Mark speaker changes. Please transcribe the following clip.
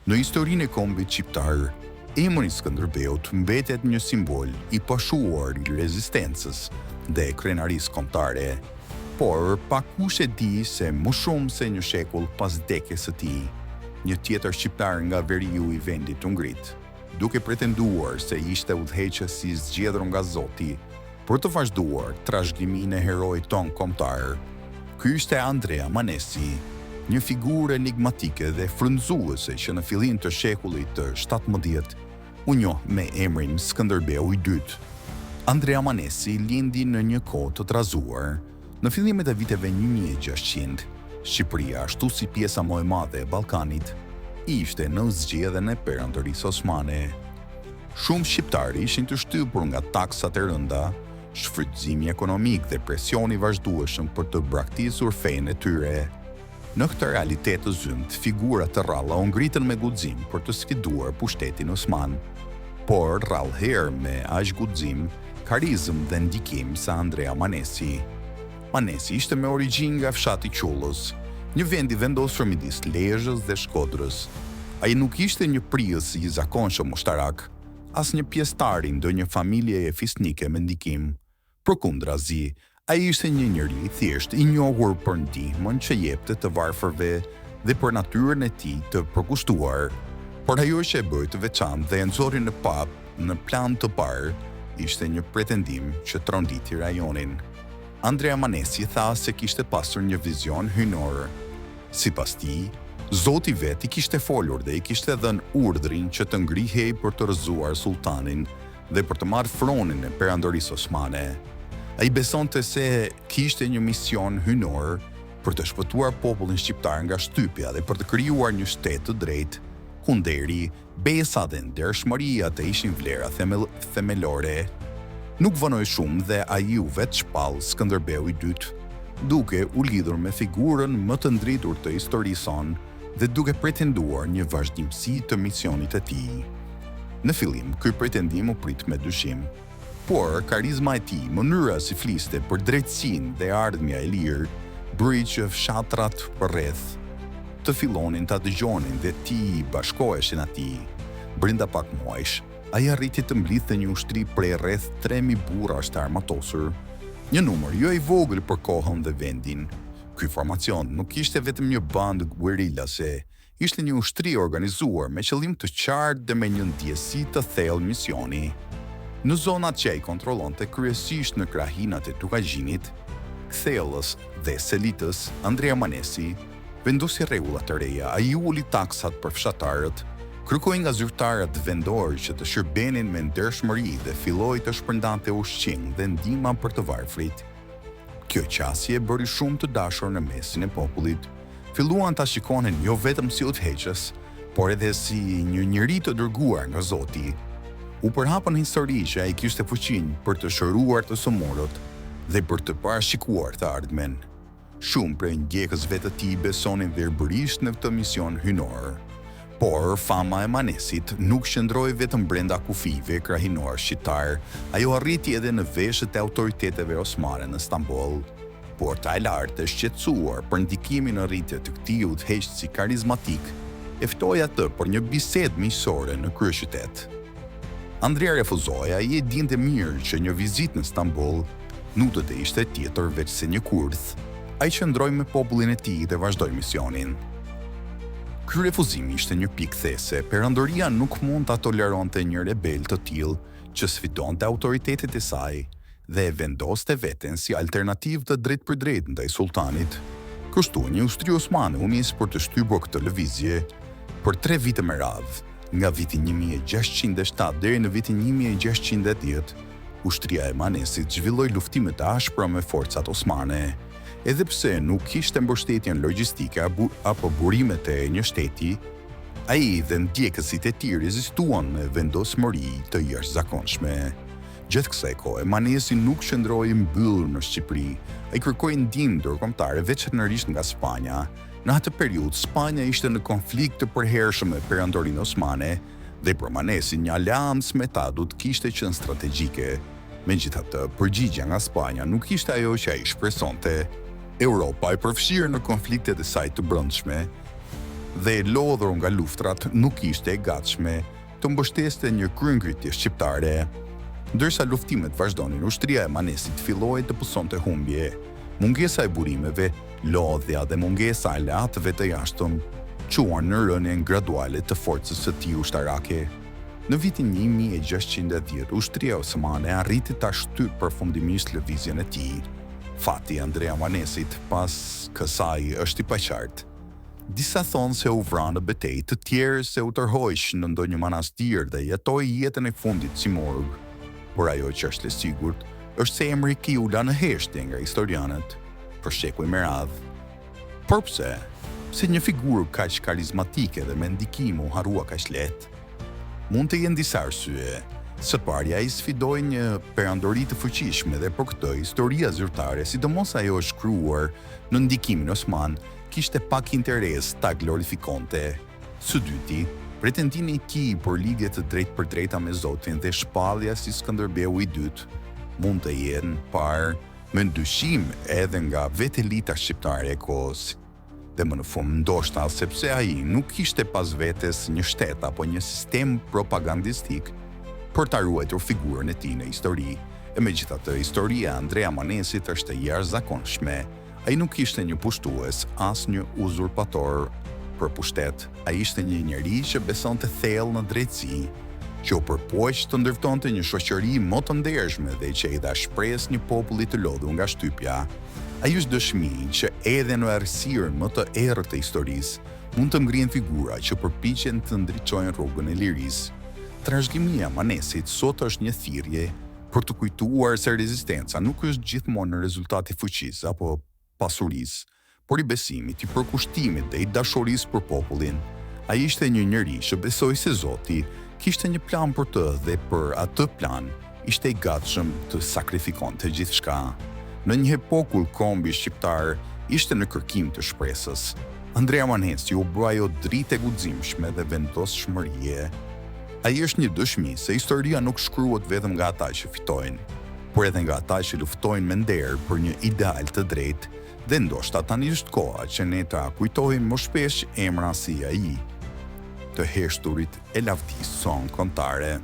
Speaker 1: Në historinë e kombit shqiptar, emri Skënderbeut mbetet një simbol i pashuar i rezistencës dhe krenarisë kombëtare, por pakush e di se më shumë se një shekull pas vdekjes së tij, një tjetër shqiptar nga veriu i vendit u ngrit, duke pretenduar se ishte udhëheqës i zgjedhur nga Zoti për të vazhduar trashëgiminë e heroit ton kombëtar. Ky ishte Andrea Manesi, një figurë enigmatike dhe frymëzuese që në fillim të shekullit të 17 u njoh me emrin Skënderbeu i dytë. Andrea Manesi lindi në një kohë të trazuar. Në fillimet e viteve 1600, Shqipëria, ashtu si pjesa më e madhe e Ballkanit, ishte në zgjedhjen e Perandorisë Osmane. Shumë shqiptarë ishin të shtypur nga taksat e rënda, shfrytëzimi ekonomik dhe presioni vazhdueshëm për të braktisur fenë e tyre. Në këtë realitet të zymt, figura të rralla u ngritën me guxim për të sfiduar pushtetin osman, por rrallëherë me aq guxim, karizëm dhe ndikim sa Andrea Manesi. Manesi ishte me origjinë nga fshati Qullës, një vend i vendosur midis Lezhës dhe Shkodrës. Ai nuk ishte një prijës i zakonshëm ushtarak, as një pjesëtar i ndonjë familjeje fisnike me ndikim. Përkundrazi, ai ishte një njeri i thjesht i njohur për ndihmën që jepte të varfërve dhe për natyrën e tij të përkushtuar. Por ajo që e bëi të veçantë dhe e nxorri në pap në plan të parë ishte një pretendim që tronditi rajonin. Andrea Manesi tha se kishte pasur një vizion hyjnor. Sipas tij, Zoti vet i kishte folur dhe i kishte dhënë urdhrin që të ngrihej për të rrëzuar sultanin dhe për të marrë fronin e Perandorisë Osmane. Ai besonte se kishte një mision hyjnor për të shpëtuar popullin shqiptar nga shtypja dhe për të krijuar një shtet të drejtë, ku nderi, besa dhe ndershmëria të ishin vlera themelore. Nuk vonoi shumë dhe ai u vetë shpall Skënderbeu i dytë, duke u lidhur me figurën më të ndritur të historisë son dhe duke pretenduar një vazhdimsi të misionit e tij. Në fillim, ky pretendim u prit me dyshim, por karizma e tij, mënyra si fliste për drejtësinë dhe ardhmja e lirë, bëri që fshatrat përreth të fillonin ta dëgjonin dhe ti bashkoheshin atij. Brenda pak muajsh, ai arriti të mblidhte një ushtri prej rreth 3000 burrash të armatosur, një numër jo i vogël për kohën dhe vendin. Ky formacion nuk ishte vetëm një band guerillase, ishte një ushtri organizuar me qëllim të qartë dhe me një ndjesi të thellë misioni. Në zonat që ai kontrollonte kryesisht në krahinat e Tukazhinit, Kthellës dhe Selitës, Andrea Manesi vendosi rregulla të reja. Ai uli taksat për fshatarët, kërkoi nga zyrtarët vendor që të shërbenin me ndershmëri dhe filloi të shpërndante ushqim dhe ndihma për të varfrit. Kjo qasje bëri shumë të dashur në mesin e popullit. Filluan ta shikonin jo vetëm si udhëheqës, por edhe si një njeri të dërguar nga Zoti. U përhapën histori që ai kishte fuqinë për të shëruar të sëmurët dhe për të parashikuar të ardhmen. Shumë prej ndjekësve të tij besonin verbërisht në këtë mision hyjnor. Por fama e Manesit nuk qëndroi vetëm brenda kufive krahinor shqiptar, ajo arriti edhe në veshët e autoriteteve osmane në Stamboll. Porta e lartë e shqetësuar për ndikimin në rritje të këtij udhëheqësi karizmatik, e ftoi atë për një bisedë miqësore në kryeqytet. Andrea refuzoi, ai e dinte mirë që një vizitë në Stamboll nuk do të ishte tjetër veç se një kurth. Ai qëndroi me popullin e tij dhe vazhdoi misionin. Ky refuzim ishte një pikë these. Perandoria nuk mund ta toleronte një rebel të tillë që sfidonte autoritetet e saj dhe e vendoste veten si alternativë të drejtë për drejtë ndaj sultanit. Kështu, një ushtri osmane u nis për të shtypur këtë lëvizje për 3 vite me radhë, nga viti 1607 deri në vitin 1610. Ushtria e Manesit zhvilloi luftime të ashpra me forcat osmane. Edhe pse nuk kishte mbështetjen logjistike apo burimet e një shteti, ai dhe ndjekësit e tij rezistuan me vendosmëri të jashtëzakonshme. Gjatë kësaj kohe, Manesi nuk qëndroi mbyllur në Shqipëri. Ai kërkoi ndihmë ndërkombëtare veçanërisht nga Spanja. Në atë periudhë, Spanja ishte në konflikt të përhershëm me Perandorinë Osmane dhe për Manesin një aleancë me ta do të kishte qenë strategjike. Megjithatë, përgjigjja nga Spanja nuk ishte ajo që ai shpresonte. Europa, e përfshirë në konfliktet e saj të brendshme, dhe e lodhur nga luftrat nuk ishte e gatshme të mbështeste një kryengritje shqiptare. Ndërsa luftimet vazhdonin, ushtria e Manesit filloi të pësonte humbje. Mungesa e burimeve, lodhja dhe mungesa e latëve të jashtëm quan në rënien graduale të forcës së tij ushtarake. Në vitin 1610, ushtria osmane arriti ta shtypë përfundimisht lëvizjen e tij. Fati i Andrea Manesit pas kësaj është i paqartë. Disa thonë se u vra në betejë, të tjerë se u tërhoq në ndonjë manastir dhe jetoi jetën e fundit si morg. Por ajo që është e sigurt është se emri i tij u la në heshtje nga historianët për shekuj me radhë. Por pse? Si një figurë kaq karizmatike dhe me ndikim u harrua kaq lehtë? Mund të jenë disa arsye. Së pari, ai sfidoi një perandori të fuqishme dhe për këtë historia zyrtare, sidomos ajo e shkruar në ndikimin osman, kishte pak interes ta glorifikonte. Së dyti, pretendimi i tij për lidhje të drejtpërdrejta me Zotin dhe shpallja si Skënderbeu i dytë mund të jenë parë me ndyshim edhe nga vetë elita shqiptare e kohës. Dhe më në fund ndoshta sepse ai nuk kishte pas vetes një shtet apo një sistem propagandistik për ta ruajtur figurën e tij në histori. E megjithatë, historia e Andrea Manesit është e jashtëzakonshme. Ai nuk ishte një pushtues, as një uzurpator për pushtet. Ai ishte një njeri që besonte thellë në drejtësi, që u përpoq të ndërtonte një shoqëri më të ndershme dhe që i dha shpresë një populli të lodhur nga shtypja. Ai është dëshmi që edhe në errësirën më të errët të historisë mund të ngrihen figura që përpiqen të ndriçojnë rrugën e lirisë. Trashëgimia e Manesit sot është një thirrje për të kujtuar se rezistenca nuk është gjithmonë në rezultat i fuqisë apo pasurisë, por i besimit, i përkushtimit dhe i dashurisë për popullin. Ai ishte një njeri që besoi se Zoti kishte një plan për të dhe për atë plan ishte i gatshëm të sakrifikonte gjithçka. Në një epokull kombi shqiptar ishte në kërkim të shpresës. Andrea Manesi u bë ajo dritë e guximshme dhe vendosshmërie. Ai është një dëshmi se historia nuk shkruhet vetëm nga ata që fitojnë, por edhe nga ata që luftojnë me nder për një ideal të drejtë, dhe ndoshta tani është koha që ne ta kujtojmë më shpesh emra si ai, të heshturit e lavdisë son kontare.